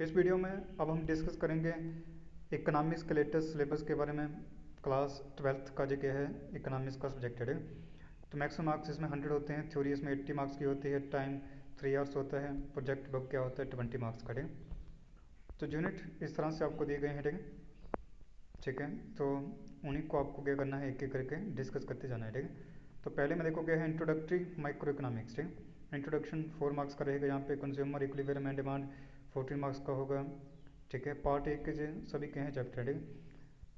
इस वीडियो में अब हम डिस्कस करेंगे इकोनॉमिक्स के लेटेस्ट सिलेबस के बारे में। क्लास 12th का जो क्या है इकोनॉमिक्स का सब्जेक्ट है। तो मैक्सिमम मार्क्स इसमें 100 होते हैं, थ्योरी इसमें 80 मार्क्स की होती है, टाइम 3 आवर्स होता है, प्रोजेक्ट वर्क क्या होता है 20 मार्क्स का। तो यूनिट इस तरह से आपको दिए गए हैं। ठीक है, तो उन्हीं को आपको क्या करना है, एक एक करके डिस्कस करते जाना है। तो पहले में देखो क्या है introductory micro economics. Introduction 4 marks का रहेगा। यहाँ पे consumer equilibrium and demand 14 marks का होगा। ठीक है, पार्ट एक के सभी के हैं चैप्टर।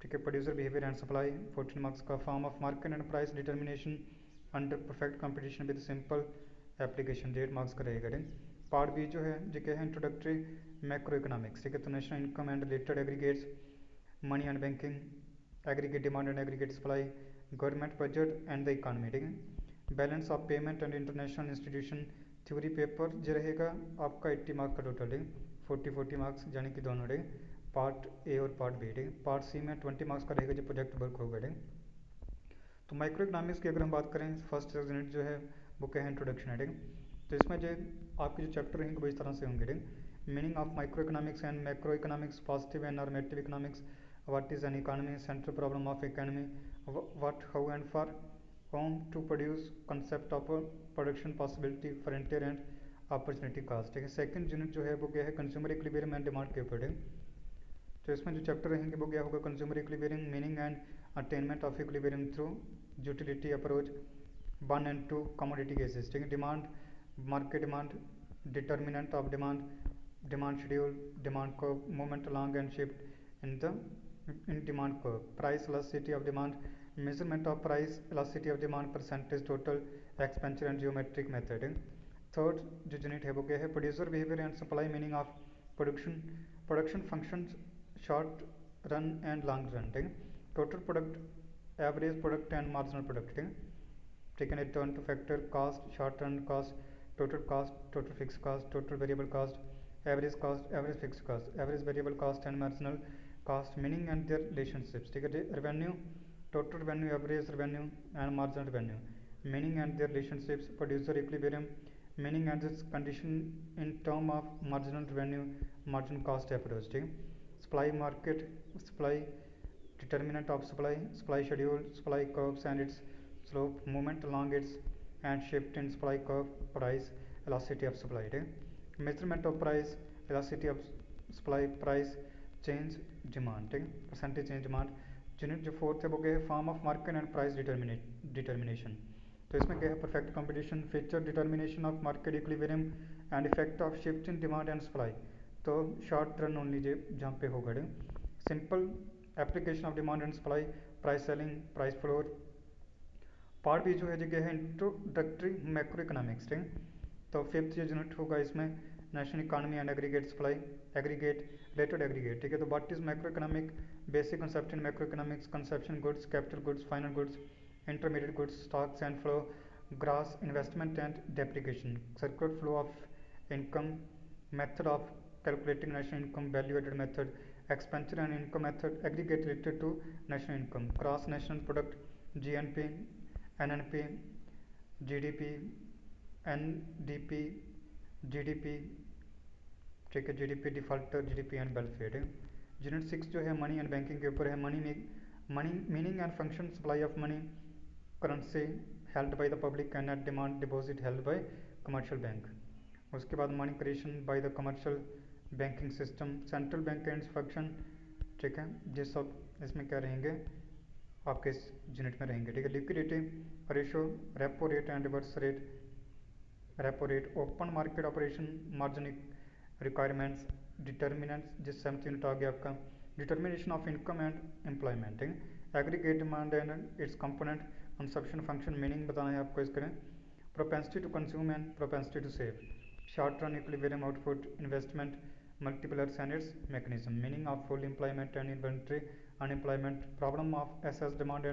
ठीक है, producer behaviour and supply 14 marks का। Form of market and price determination under perfect competition with simple application 8 marks का रहेगा। पार्ट बी जो है जो क्या है इंट्रोडक्टरी मैक्रो इकोनॉमिक्स। ठीक है, तो national income and related aggregates, money and banking, aggregate demand and aggregate supply, government budget and the economy. ठीक है, balance of payment and international institution theory paper जो रहेगा आपका 80 मार्क्स का टोटल है, 40 मार्क्स यानी कि दोनों है, पार्ट ए और पार्ट बी। पार्ट सी में 20 मार्क्स का रहेगा जो प्रोजेक्ट वर्क होगा। तो माइक्रो इकोनॉमिक्स की अगर हम बात करें फर्स्ट यूनिट जो है वो क्या है इंट्रोडक्शन है। तो इसमें जो आपके जो चैप्टर रहेंगे वो इस तरह से होंगे। Meaning of micro economics and macro economics, positive and normative economics, what is an economy, central problem of economy, what how and for whom to produce, concept of production possibility, frontier and opportunity cost. ठीक है, second unit जो है वो क्या है consumer equilibrium and demand के ऊपर है। तो इसमें जो चैप्टर रहेंगे वो क्या होगा consumer equilibrium, meaning and attainment of equilibrium through utility approach, 1 and 2 commodity cases. ठीक है, demand market demand, determinant of demand, demand schedule, demand curve, movement along and shift in demand curve, price elasticity of demand, measurement of price elasticity of demand, percentage total expenditure and geometric method. Third जो unit है वो क्या है producer behaviour and supply, meaning of production function short run and long run. ठीक है, total product, average product and marginal product. ठीक है, return to factor, cost, short run cost, total fix cost, total variable cost, average fix cost, average variable cost and marginal cost, meaning and their relationships. ठीक है, revenue, total revenue, average revenue and marginal revenue, meaning and their relationships, producer equilibrium, meaning and this condition in term of marginal revenue, marginal cost approach. ठीक है, supply market, supply determinant of supply, supply schedule, supply curves and its slope, movement along its and shift in supply curve, price, elasticity of supply. Measurement of price, elasticity of supply, price change, demand, percentage change demand। Unit जो fourth है वो क्या है form of market and price determination. तो इसमें क्या है perfect competition, feature determination of market equilibrium and effect of shift in demand and supply. तो शॉर्ट रन ओनली जहाँ पे होगा। Simple application of demand and supply, price ceiling, price floor. Part B जो है जगह है इंट्रोडक्टरी मैक्रो इकोनॉमिक्स। तो fifth जो यूनिट होगा इसमें national economy and aggregate supply, aggregate related aggregate. ठीक है, तो what is macro economic, basic concept in macro economics, conception goods, capital goods, final goods, intermediate goods, stocks and flow, grass, investment and depreciation, circular flow of income, method of calculating national income, value added method, expenditure and income method, aggregate related to national income, cross national product, GNP, NNP, GDP, NDP, GDP। ठीक है, GDP defaulter, GDP and welfare. Unit 6 जो है money and banking के ऊपर है। Money meaning and function, supply of money, currency held by the public and net demand deposit held by commercial bank. उसके बाद money creation by the commercial banking system, central bank and function. ठीक है, ये सब इसमें क्या रहेंगे आपके इस यूनिट में रहेंगे। ठीक है, liquidity ratio, repo rate and reverse rate, repo rate, open market operation, margin requirements, determinants जिस 7th यूनिट आ गया आपका, determination of income and employment, aggregate demand and its component, consumption function, meaning बताना है आपको इसके, propensity to consume and propensity to save, short run equilibrium output, investment, multipliers and its mechanism, meaning of full employment and inventory unemployment, problem of excess demand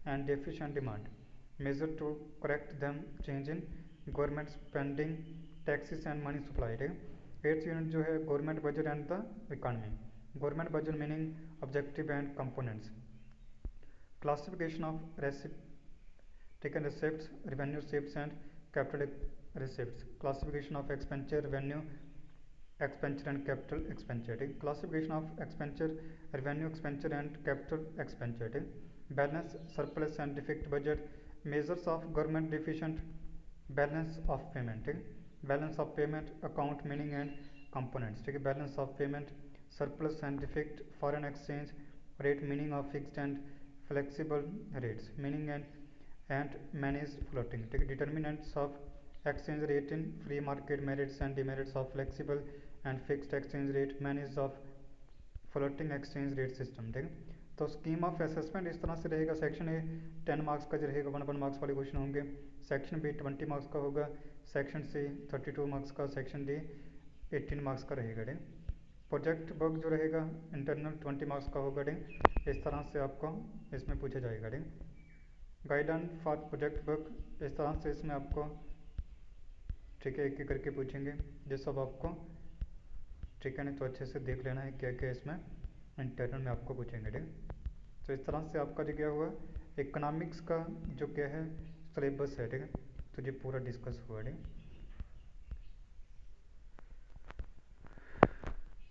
and deficient demand, measure to correct them, change in government spending, taxes and money supply। 8th unit जो है government budget and the economy, government budget meaning, objective and components, classification of receipts, revenue receipts and capital receipts, classification of expenditure, revenue, expenditure and capital expenditure, ठीक। Classification of expenditure, revenue expenditure and capital expenditure, ठीक। Balance, surplus and deficit budget, measures of government deficient, balance of payment, ठीक। Balance of payment, account, meaning and components, ठीक है। Balance of payment, surplus and deficit, foreign exchange rate, meaning of fixed and flexible rates, meaning and managed floating, ठीक है। Determinants of exchange rate in free market, merits and demerits of flexible and fixed exchange rate, managed of floating exchange rate system, ठीक है। तो scheme of assessment इस तरह से रहेगा। Section A 10 marks का जो रहेगा, 1 मार्क्स वाले क्वेश्चन होंगे। सेक्शन बी 20 मार्क्स का होगा। सेक्शन सी 32 मार्क्स का। सेक्शन डी 18 मार्क्स का रहेगा, ठीक। प्रोजेक्ट वर्क जो रहेगा इंटरनल 20 मार्क्स का होगा, ठीक। इस तरह से आपको इसमें पूछा जाएगा, ठीक। गाइडलाइन फॉर प्रोजेक्ट वर्क, इस तरह से इसमें आपको, ठीक है, एक एक करके पूछेंगे। ये सब आपको, ठीक है, नहीं तो अच्छे से देख लेना है क्या क्या इसमें इंटरनल में आपको पूछेंगे, ठीक। तो इस तरह से आपका जो क्या हुआ, इकोनॉमिक्स का जो क्या है सिलेबस है, ठीक है। तो ये पूरा डिस्कस हुआ, ठीक।